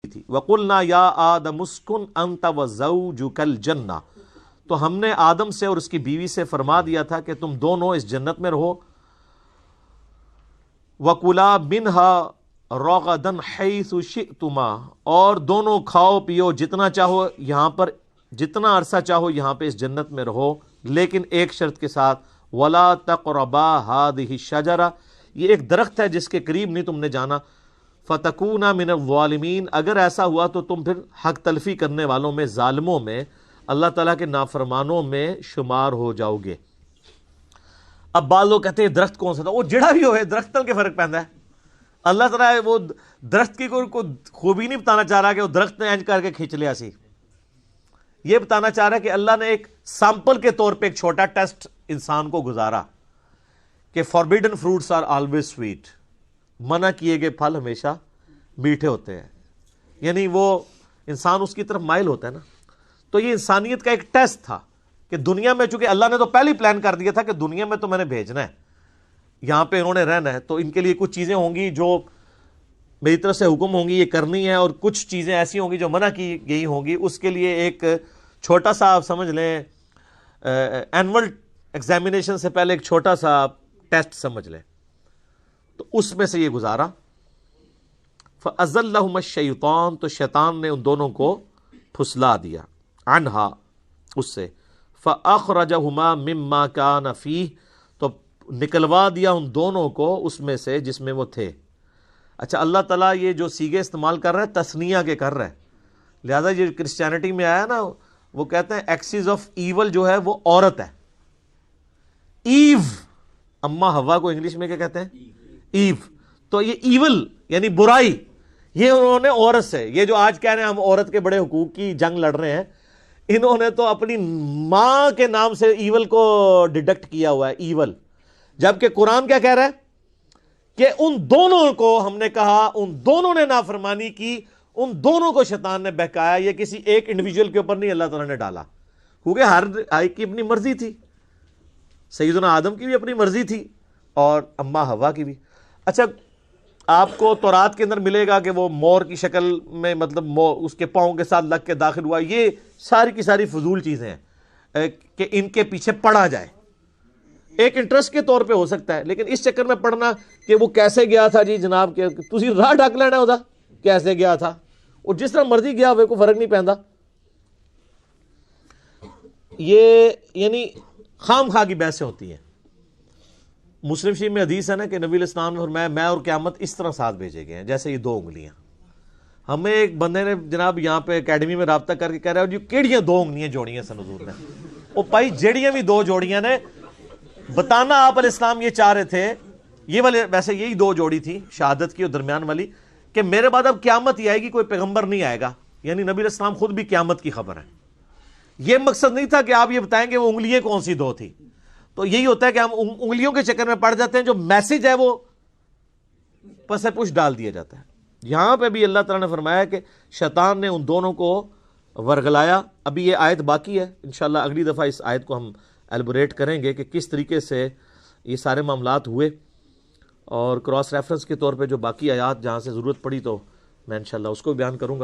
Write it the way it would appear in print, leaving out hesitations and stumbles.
تھی. وَقُلْنَا يَا آدَمُ اسْكُنْ أَنْتَ وَزَوْجُكَ الْجَنَّةَ، تو ہم نے آدم سے اور اس کی بیوی سے فرما دیا تھا کہ تم دونوں اس جنت میں رہو. وَكُلَا مِنْهَا رَغَدًا حَيْثُ شِئْتُمَا، اور دونوں کھاؤ پیو جتنا چاہو یہاں پر، جتنا عرصہ چاہو یہاں پہ اس جنت میں رہو، لیکن ایک شرط کے ساتھ، وَلَا تَقْرَبَا هَٰذِهِ الشَّجَرَةَ، یہ ایک درخت ہے جس کے قریب نہیں تم نے جانا. فَتَكُونَا مِنَ الظَّالِمِينَ، اگر ایسا ہوا تو تم پھر حق تلفی کرنے والوں میں، ظالموں میں، اللہ تعالیٰ کے نافرمانوں میں شمار ہو جاؤ گے. اب بعض لوگ کہتے ہیں درخت کون سا تھا؟ وہ جڑا بھی ہوئے درخت تل کے فرق پہنتا ہے. اللہ تعالیٰ وہ درخت کی کوئی خوبی نہیں بتانا چاہ رہا کہ وہ درخت نے اینج کر کے کھینچ لیا سی. یہ بتانا چاہ رہا ہے کہ اللہ نے ایک سیمپل کے طور پہ ایک چھوٹا ٹیسٹ انسان کو گزارا کہ forbidden fruits are always sweet, منع کیے گئے پھل ہمیشہ میٹھے ہوتے ہیں. یعنی وہ انسان اس کی طرف مائل ہوتا ہے نا. تو یہ انسانیت کا ایک ٹیسٹ تھا کہ دنیا میں، چونکہ اللہ نے تو پہلے ہی پلان کر دیا تھا کہ دنیا میں تو میں نے بھیجنا ہے، یہاں پہ انہوں نے رہنا ہے، تو ان کے لیے کچھ چیزیں ہوں گی جو میری طرف سے حکم ہوں گی یہ کرنی ہے، اور کچھ چیزیں ایسی ہوں گی جو منع کی گئی ہوں گی. اس کے لیے ایک چھوٹا سا آپ سمجھ لیں اینول ایگزامینیشن سے پہلے ایک چھوٹا سا ٹیسٹ سمجھ لیں، تو اس میں سے یہ گزارا. فَأَزَلَّهُمَ الشَّيْطَانُ، تو شیطان نے ان دونوں کو پھسلا دیا، عنہا، اس سے. فَأَخْرَجَهُمَا مِمَّا كَانَ فِيهِ، تو نکلوا دیا ان دونوں کو اس میں سے جس میں وہ تھے. اچھا، اللہ تعالیٰ یہ جو سیغے استعمال کر رہا ہے تثنیہ کے کر رہا ہے، لہذا یہ کرسچینٹی میں آیا نا، وہ کہتے ہیں ایکسس آف ایول جو ہے وہ عورت ہے. ایو، اما ہوا کو انگلش میں کیا کہتے ہیں؟ ایو. تو یہ ایول یعنی برائی، یہ انہوں نے عورت سے، یہ جو آج کہہ رہے ہیں ہم عورت کے بڑے حقوق کی جنگ لڑ رہے ہیں، انہوں نے تو اپنی ماں کے نام سے ایول کو ڈیڈکٹ کیا ہوا ہے، ایول. جبکہ قرآن کیا کہہ رہا ہے کہ ان دونوں کو ہم نے کہا، ان دونوں نے نافرمانی کی، ان دونوں کو شیطان نے بہکایا. یہ کسی ایک انڈیویجول کے اوپر نہیں اللہ تعالیٰ نے ڈالا، کیونکہ ہر ایک کی اپنی مرضی تھی. سیدنا آدم کی بھی اپنی مرضی تھی اور اما حوا کی بھی. اچھا، آپ کو تورات کے اندر ملے گا کہ وہ مور کی شکل میں، مطلب اس کے پاؤں کے ساتھ لگ کے داخل ہوا. یہ ساری کی ساری فضول چیزیں ہیں کہ ان کے پیچھے پڑھا جائے، ایک انٹرسٹ کے طور پہ ہو سکتا ہے، لیکن اس چکر میں پڑھنا کہ وہ کیسے گیا تھا جی جناب، کہ تسی راہ ڈک لینا ہوتا کیسے گیا تھا، اور جس طرح مرضی گیا ہوئے کو فرق نہیں پہنتا. یہ یعنی خام خواہ کی بحثیں ہوتی ہیں. مسلم شریف میں حدیث ہے نا کہ نبی علیہ السلام نے فرمایا میں اور قیامت اس طرح ساتھ بھیجے گئے ہیں جیسے یہ 2 انگلیاں. ہمیں ایک بندے نے جناب یہاں پہ اکیڈمی میں رابطہ کر کے کہہ رہا ہے جی کیڑیاں 2 انگلیاں جوڑیاں سن حضور نے. وہ بھائی جیڑیاں بھی 2 جوڑیاں نے، بتانا آپ علیہ السلام یہ چاہ رہے تھے، یہ والے ویسے یہی 2 جوڑی تھی شہادت کی اور درمیان والی، کہ میرے بعد اب قیامت ہی آئے گی، کوئی پیغمبر نہیں آئے گا. یعنی نبی علیہ السلام خود بھی قیامت کی خبر ہے. یہ مقصد نہیں تھا کہ آپ یہ بتائیں کہ وہ انگلیاں کون سی 2 تھی. تو یہی ہوتا ہے کہ ہم انگلیوں کے چکر میں پڑ جاتے ہیں، جو میسج ہے وہ پس پش ڈال دیا جاتا ہے. یہاں پہ بھی اللہ تعالیٰ نے فرمایا کہ شیطان نے ان دونوں کو ورگلایا. ابھی یہ آیت باقی ہے، انشاءاللہ اگلی دفعہ اس آیت کو ہم ایلبوریٹ کریں گے کہ کس طریقے سے یہ سارے معاملات ہوئے، اور کراس ریفرنس کے طور پہ جو باقی آیات جہاں سے ضرورت پڑی تو میں انشاءاللہ اس کو بیان کروں گا.